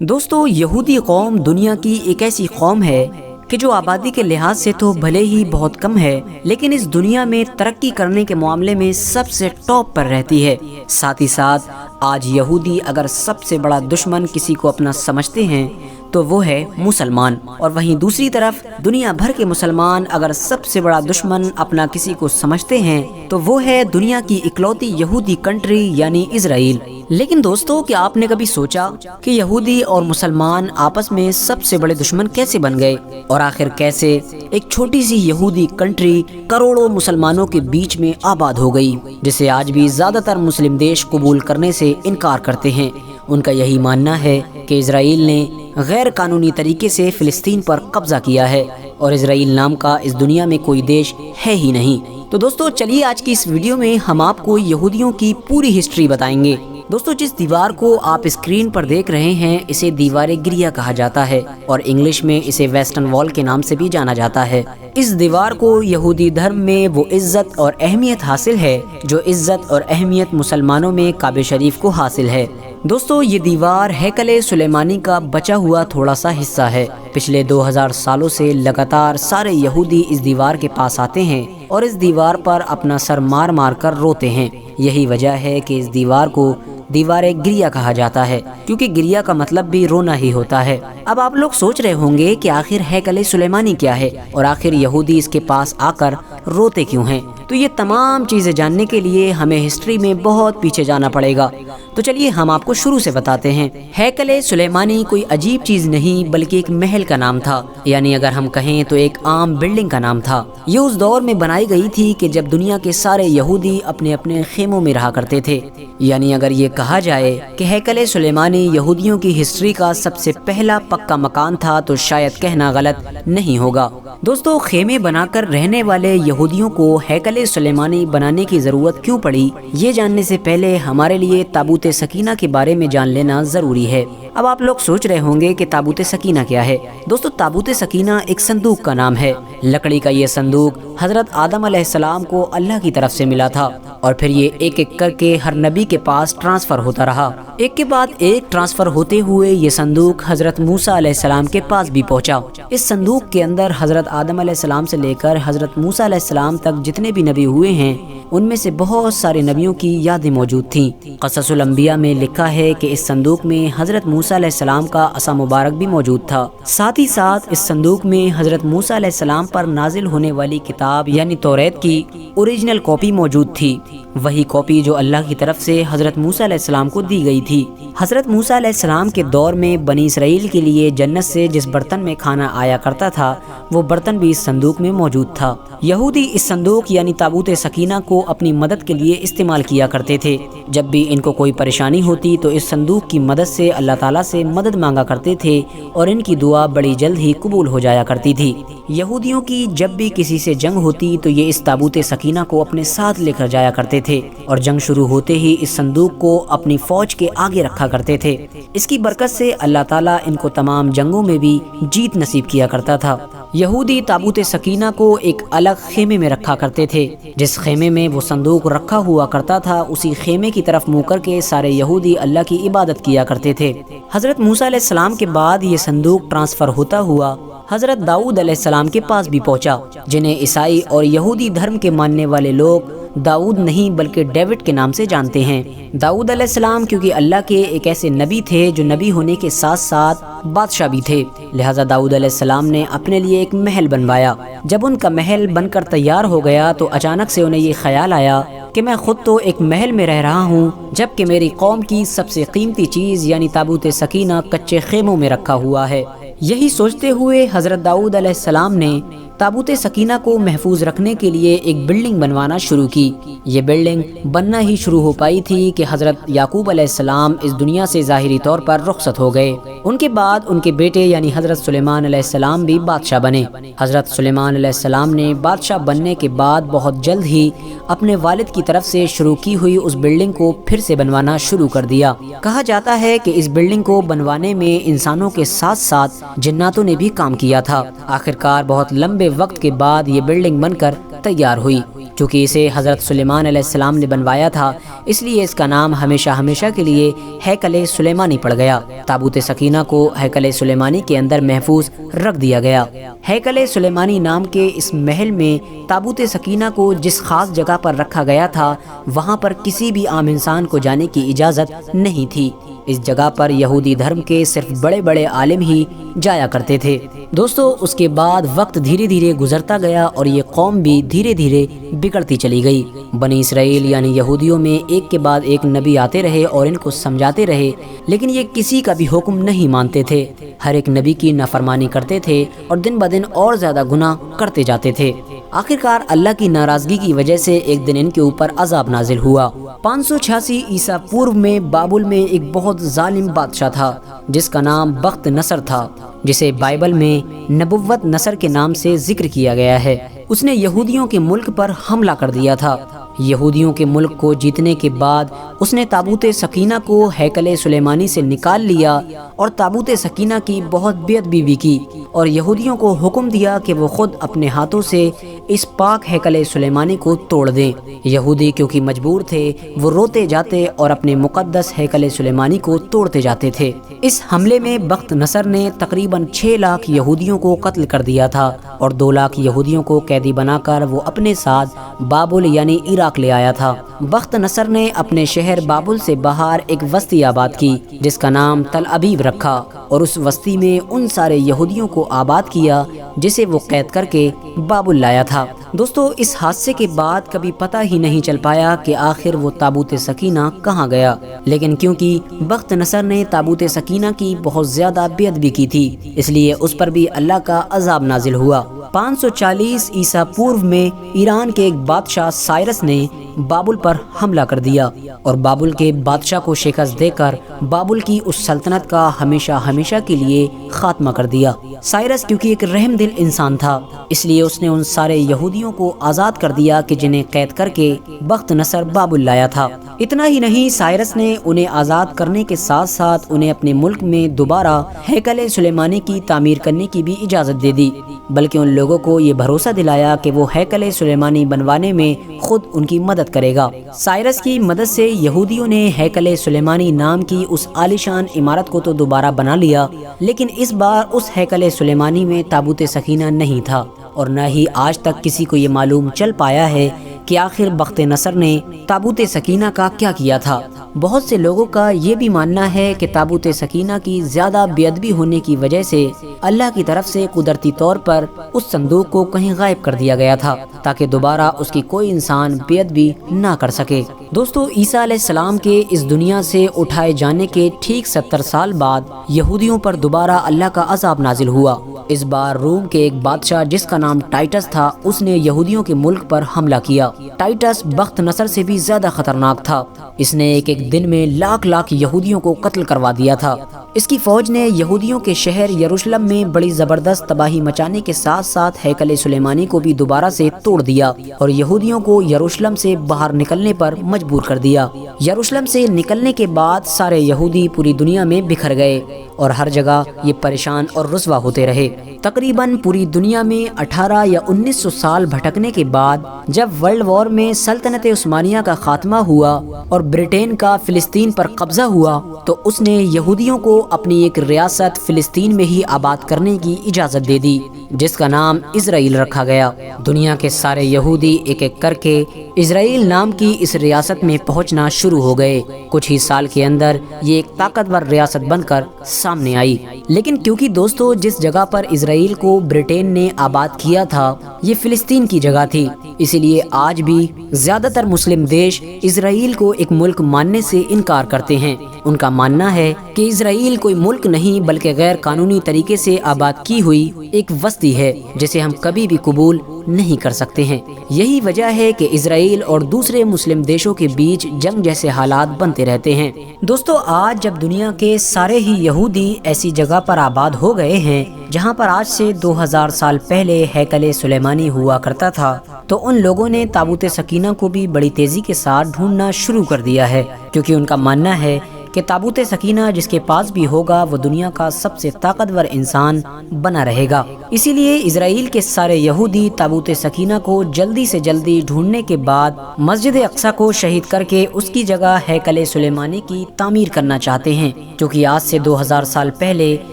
دوستو یہودی قوم دنیا کی ایک ایسی قوم ہے کہ جو آبادی کے لحاظ سے تو بھلے ہی بہت کم ہے، لیکن اس دنیا میں ترقی کرنے کے معاملے میں سب سے ٹاپ پر رہتی ہے۔ ساتھ ہی ساتھ آج یہودی اگر سب سے بڑا دشمن کسی کو اپنا سمجھتے ہیں تو وہ ہے مسلمان، اور وہیں دوسری طرف دنیا بھر کے مسلمان اگر سب سے بڑا دشمن اپنا کسی کو سمجھتے ہیں تو وہ ہے دنیا کی اکلوتی یہودی کنٹری یعنی اسرائیل۔ لیکن دوستو، کیا آپ نے کبھی سوچا کہ یہودی اور مسلمان آپس میں سب سے بڑے دشمن کیسے بن گئے، اور آخر کیسے ایک چھوٹی سی یہودی کنٹری کروڑوں مسلمانوں کے بیچ میں آباد ہو گئی، جسے آج بھی زیادہ تر مسلم دیش قبول کرنے سے انکار کرتے ہیں۔ ان کا یہی ماننا ہے کہ اسرائیل نے غیر قانونی طریقے سے فلسطین پر قبضہ کیا ہے، اور اسرائیل نام کا اس دنیا میں کوئی دیش ہے ہی نہیں۔ تو دوستو چلیے آج کی اس ویڈیو میں ہم آپ کو یہودیوں کی پوری ہسٹری بتائیں گے۔ دوستو جس دیوار کو آپ اسکرین پر دیکھ رہے ہیں اسے دیوار گریا کہا جاتا ہے، اور انگلش میں اسے ویسٹرن وال کے نام سے بھی جانا جاتا ہے۔ اس دیوار کو یہودی دھرم میں وہ عزت اور اہمیت حاصل ہے جو عزت اور اہمیت مسلمانوں میں کعبہ شریف کو حاصل ہے۔ دوستو یہ دیوار ہیکل سلیمانی کا بچا ہوا تھوڑا سا حصہ ہے۔ پچھلے 2000 سالوں سے لگاتار سارے یہودی اس دیوار کے پاس آتے ہیں اور اس دیوار پر اپنا سر مار مار کر روتے ہیں۔ یہی وجہ ہے کہ اس دیوار کو دیوار گریا کہا جاتا ہے، کیونکہ گریا کا مطلب بھی رونا ہی ہوتا ہے۔ اب آپ لوگ سوچ رہے ہوں گے کہ آخر ہیکل سلیمانی کیا ہے، اور آخر یہودی اس کے پاس آ کر روتے کیوں ہیں؟ تو یہ تمام چیزیں جاننے کے لیے ہمیں ہسٹری میں بہت پیچھے جانا پڑے گا۔ تو چلیے ہم آپ کو شروع سے بتاتے ہیں۔ ہیکل سلیمانی کوئی عجیب چیز نہیں بلکہ ایک محل کا نام تھا، یعنی اگر ہم کہیں تو ایک عام بلڈنگ کا نام تھا۔ یہ اس دور میں بنائی گئی تھی کہ جب دنیا کے سارے یہودی اپنے اپنے خیموں میں رہا کرتے تھے۔ یعنی اگر یہ کہا جائے کہ ہیکل سلیمانی یہودیوں کی ہسٹری کا سب سے پہلا پکا مکان تھا تو شاید کہنا غلط نہیں ہوگا۔ دوستو خیمے بنا کر رہنے والے یہودیوں کو ہیکل سلیمانی بنانے کی ضرورت کیوں پڑی، یہ جاننے سے پہلے ہمارے لیے تابوت سکینہ کے بارے میں جان لینا ضروری ہے۔ اب آپ لوگ سوچ رہے ہوں گے کہ تابوت سکینہ کیا ہے۔ دوستو تابوت سکینہ ایک صندوق کا نام ہے۔ لکڑی کا یہ صندوق حضرت آدم علیہ السلام کو اللہ کی طرف سے ملا تھا، اور پھر یہ ایک ایک کر کے ہر نبی کے پاس ٹرانسفر ہوتا رہا۔ ایک کے بعد ایک ٹرانسفر ہوتے ہوئے یہ صندوق حضرت موسیٰ علیہ السلام کے پاس بھی پہنچا۔ اس صندوق کے اندر حضرت آدم علیہ السلام سے لے کر حضرت موسیٰ علیہ السلام تک جتنے بھی نبی ہوئے ہیں ان میں سے بہت سارے نبیوں کی یادیں موجود تھیں۔ قصص الانبیاء میں لکھا ہے کہ اس صندوق میں حضرت موسیٰ علیہ السلام کا عصا مبارک بھی موجود تھا۔ ساتھ ہی ساتھ اس صندوق میں حضرت موسیٰ علیہ السلام پر نازل ہونے والی کتاب یعنی توریت کی اوریجنل کاپی موجود تھی، وہی کاپی جو اللہ کی طرف سے حضرت موسیٰ علیہ السلام کو دی گئی تھی۔ حضرت موسیٰ علیہ السلام کے دور میں بنی اسرائیل کے لیے جنت سے جس برتن میں کھانا آیا کرتا تھا وہ برتن بھی اس صندوق میں موجود تھا۔ یہودی اس صندوق یعنی تابوت سکینہ کو اپنی مدد کے لیے استعمال کیا کرتے تھے۔ جب بھی ان کو کوئی پریشانی ہوتی تو اس صندوق کی مدد سے اللہ تعالیٰ سے مدد مانگا کرتے تھے، اور ان کی دعا بڑی جلد ہی قبول ہو جایا کرتی تھی۔ یہودیوں کی جب بھی کسی سے جنگ ہوتی تو یہ اس تابوت سکینہ کو اپنے ساتھ لے کر جایا کرتے تھے، اور جنگ شروع ہوتے ہی اس صندوق کو اپنی فوج کے آگے رکھا کرتے تھے۔ اس کی برکت سے اللہ تعالیٰ ان کو تمام جنگوں میں بھی جیت نصیب کیا کرتا تھا۔ یہودی تابوت سکینہ کو ایک الگ خیمے میں رکھا کرتے تھے۔ جس خیمے میں وہ صندوق رکھا ہوا کرتا تھا اسی خیمے کی طرف منہ کر کے سارے یہودی اللہ کی عبادت کیا کرتے تھے۔ حضرت موسیٰ علیہ السلام کے بعد یہ صندوق ٹرانسفر ہوتا ہوا حضرت داؤد علیہ السلام کے پاس بھی پہنچا، جنہیں عیسائی اور یہودی دھرم کے ماننے والے لوگ داؤد نہیں بلکہ ڈیوڈ کے نام سے جانتے ہیں۔ داؤد علیہ السلام کیونکہ اللہ کے ایک ایسے نبی تھے جو نبی ہونے کے ساتھ ساتھ بادشاہ بھی تھے، لہٰذا داؤد علیہ السلام نے اپنے لیے ایک محل بنوایا۔ جب ان کا محل بن کر تیار ہو گیا تو اچانک سے انہیں یہ خیال آیا کہ میں خود تو ایک محل میں رہ رہا ہوں جبکہ میری قوم کی سب سے قیمتی چیز یعنی تابوت سکینہ کچے خیموں میں رکھا ہوا ہے۔ یہی سوچتے ہوئے حضرت داؤد علیہ السلام نے تابوت سکینہ کو محفوظ رکھنے کے لیے ایک بلڈنگ بنوانا شروع کی۔ یہ بلڈنگ بننا ہی شروع ہو پائی تھی کہ حضرت یعقوب علیہ السلام اس دنیا سے ظاہری طور پر رخصت ہو گئے۔ ان کے بعد ان کے بیٹے یعنی حضرت سلیمان علیہ السلام بھی بادشاہ بنے۔ حضرت سلیمان علیہ السلام نے بادشاہ بننے کے بعد بہت جلد ہی اپنے والد کی طرف سے شروع کی ہوئی اس بلڈنگ کو پھر سے بنوانا شروع کر دیا۔ کہا جاتا ہے کہ اس بلڈنگ کو بنوانے میں انسانوں کے ساتھ ساتھ جناتوں نے بھی کام کیا تھا۔ آخرکار بہت لمبے وقت کے بعد یہ بلڈنگ بن کر تیار ہوئی۔ چونکہ اسے حضرت سلیمان علیہ السلام نے بنوایا تھا، اس لیے اس کا نام ہمیشہ ہمیشہ کے لیے ہیکل سلیمانی پڑ گیا۔ تابوت سکینہ کو ہیکل سلیمانی کے اندر محفوظ رکھ دیا گیا۔ ہیکل سلیمانی نام کے اس محل میں تابوت سکینہ کو جس خاص جگہ پر رکھا گیا تھا، وہاں پر کسی بھی عام انسان کو جانے کی اجازت نہیں تھی۔ اس جگہ پر یہودی دھرم کے صرف بڑے بڑے عالم ہی جایا کرتے تھے۔ دوستو، اس کے بعد وقت دھیرے دھیرے گزرتا گیا اور یہ قوم بھی دھیرے دھیرے بگڑتی چلی گئی۔ بنی اسرائیل یعنی یہودیوں میں ایک کے بعد ایک نبی آتے رہے اور ان کو سمجھاتے رہے، لیکن یہ کسی کا بھی حکم نہیں مانتے تھے۔ ہر ایک نبی کی نافرمانی کرتے تھے اور دن بدن اور زیادہ گناہ کرتے جاتے تھے۔ آخرکار اللہ کی ناراضگی کی وجہ سے ایک دن ان کے اوپر عذاب نازل ہوا۔ 586 عیسیٰ پورو میں بابل میں ایک بہت ظالم بادشاہ تھا جس کا نام بخت نصر تھا، جسے بائبل میں نبوت نصر کے نام سے ذکر کیا گیا ہے۔ اس نے یہودیوں کے ملک پر حملہ کر دیا تھا۔ یہودیوں کے ملک کو جیتنے کے بعد اس نے تابوت سکینہ کو ہیکل سلیمانی سے نکال لیا اور تابوت سکینہ کی بہت بے ادبی بھی کی اور یہودیوں کو حکم دیا کہ وہ خود اپنے ہاتھوں سے اس پاک ہیکل سلیمانی کو توڑ دیں۔ یہودی کیونکہ مجبور تھے، وہ روتے جاتے اور اپنے مقدس ہیکل سلیمانی کو توڑتے جاتے تھے۔ اس حملے میں بخت نصر نے تقریباً 6 لاکھ یہودیوں کو قتل کر دیا تھا اور 2 لاکھ یہودیوں کو قیدی بنا کر وہ اپنے ساتھ بابل یعنی عراق لے آیا تھا۔ بخت نصر نے اپنے شہر بابل سے باہر ایک وسطی آباد کی جس کا نام تل ابیب رکھا اور اس وسطی میں ان سارے یہودیوں کو آباد کیا جسے وہ قید کر کے بابل لایا تھا۔ دوستو، اس حادثے کے بعد کبھی پتہ ہی نہیں چل پایا کہ آخر وہ تابوت سکینہ کہاں گیا، لیکن کیونکہ بخت نصر نے تابوت سکینہ کی بہت زیادہ بے ادبی کی تھی، اس لیے اس پر بھی اللہ کا عذاب نازل ہوا۔ 540 عیسیٰ پورو میں ایران کے ایک بادشاہ سائرس نے بابل پر حملہ کر دیا اور بابل کے بادشاہ کو شکست دے کر بابل کی اس سلطنت کا ہمیشہ ہمیشہ کے لیے خاتمہ کر دیا۔ سائرس کیونکہ ایک رحم دل انسان تھا، اس لیے اس نے ان سارے یہودیوں کو آزاد کر دیا کہ جنہیں قید کر کے بخت نصر بابل لایا تھا۔ اتنا ہی نہیں، سائرس نے انہیں آزاد کرنے کے ساتھ ساتھ انہیں اپنے ملک میں دوبارہ ہیکل سلیمانی کی تعمیر کرنے کی بھی اجازت دے دی، بلکہ ان لوگوں کو یہ بھروسہ دلایا کہ وہ ہیکل سلیمانی بنوانے میں خود ان کی مدد کرے گا۔ سائرس کی مدد سے یہودیوں نے ہیکل سلیمانی نام کی اس عالیشان عمارت کو تو دوبارہ بنا لیا، لیکن اس بار اس ہیکل سلیمانی میں تابوت سکینہ نہیں تھا اور نہ ہی آج تک کسی کو یہ معلوم چل پایا ہے کہ آخر بخت نصر نے تابوت سکینہ کا کیا کیا تھا۔ بہت سے لوگوں کا یہ بھی ماننا ہے کہ تابوت سکینہ کی زیادہ بے ادبی ہونے کی وجہ سے اللہ کی طرف سے قدرتی طور پر اس صندوق کو کہیں غائب کر دیا گیا تھا تاکہ دوبارہ اس کی کوئی انسان بے ادبی نہ کر سکے۔ دوستو، عیسیٰ علیہ السلام کے اس دنیا سے اٹھائے جانے کے ٹھیک 70 سال بعد یہودیوں پر دوبارہ اللہ کا عذاب نازل ہوا۔ اس بار روم کے ایک بادشاہ جس کا نام ٹائٹس تھا، اس نے یہودیوں کے ملک پر حملہ کیا۔ ٹائٹس بخت نصر سے بھی زیادہ خطرناک تھا۔ اس نے ایک دن میں لاکھ یہودیوں کو قتل کروا دیا تھا۔ اس کی فوج نے یہودیوں کے شہر یروشلم میں بڑی زبردست تباہی مچانے کے ساتھ ساتھ ہیکل سلیمانی کو بھی دوبارہ سے توڑ دیا اور یہودیوں کو یروشلم سے باہر نکلنے پر مجبور کر دیا۔ یروشلم سے نکلنے کے بعد سارے یہودی پوری دنیا میں بکھر گئے اور ہر جگہ یہ پریشان اور رسوا ہوتے رہے۔ تقریباً پوری دنیا میں 18 یا 1900 سال بھٹکنے کے بعد جب ورلڈ وار میں سلطنت عثمانیہ کا خاتمہ ہوا اور برٹین کا فلسطین پر قبضہ ہوا تو اس نے یہودیوں کو اپنی ایک ریاست فلسطین میں ہی آباد کرنے کی اجازت دے دی جس کا نام اسرائیل رکھا گیا۔ دنیا کے سارے یہودی ایک ایک کر کے اسرائیل نام کی اس ریاست میں پہنچنا شروع ہو گئے۔ کچھ ہی سال کے اندر یہ ایک طاقتور ریاست بن کر سامنے آئی، لیکن کیونکہ دوستو جس جگہ پر اسرائیل کو برٹین نے آباد کیا تھا یہ فلسطین کی جگہ تھی، اسی لیے آج بھی زیادہ تر مسلم دیش اسرائیل کو ایک ملک ماننے سے انکار کرتے ہیں۔ ان کا ماننا ہے کہ اسرائیل کوئی ملک نہیں بلکہ غیر قانونی طریقے سے آباد کی ہوئی ایک وسطی ہے جسے ہم کبھی بھی قبول نہیں کر سکتے ہیں۔ یہی وجہ ہے کہ اسرائیل اور دوسرے مسلم دیشوں کے بیچ جنگ جیسے حالات بنتے رہتے ہیں۔ دوستو، آج جب دنیا کے سارے ہی یہودی ایسی جگہ پر آباد ہو گئے ہیں جہاں پر آج سے 2000 سال پہلے ہیکل سلیمانی ہوا کرتا تھا، تو ان لوگوں نے تابوت سکینہ کو بھی بڑی تیزی کے ساتھ ڈھونڈنا شروع کر دیا ہے، کیونکہ ان کا ماننا ہے کہ تابوت سکینہ جس کے پاس بھی ہوگا وہ دنیا کا سب سے طاقتور انسان بنا رہے گا۔ اسی لیے اسرائیل کے سارے یہودی تابوت سکینہ کو جلدی سے جلدی ڈھونڈنے کے بعد مسجد اقصی کو شہید کر کے اس کی جگہ ہیکل سلیمانی کی تعمیر کرنا چاہتے ہیں، کیونکہ آج سے 2000 سال پہلے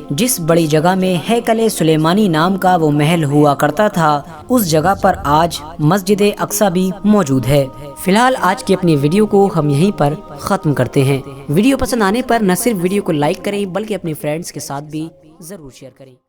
جس بڑی جگہ میں ہیکل سلیمانی نام کا وہ محل ہوا کرتا تھا، اس جگہ پر آج مسجد اقصی بھی موجود ہے۔ فی الحال آج کی اپنی ویڈیو کو ہم یہیں پر ختم کرتے ہیں۔ ویڈیو پسند آنے پر نہ صرف ویڈیو کو لائک کریں بلکہ اپنے فرینڈز کے ساتھ بھی ضرور شیئر کریں۔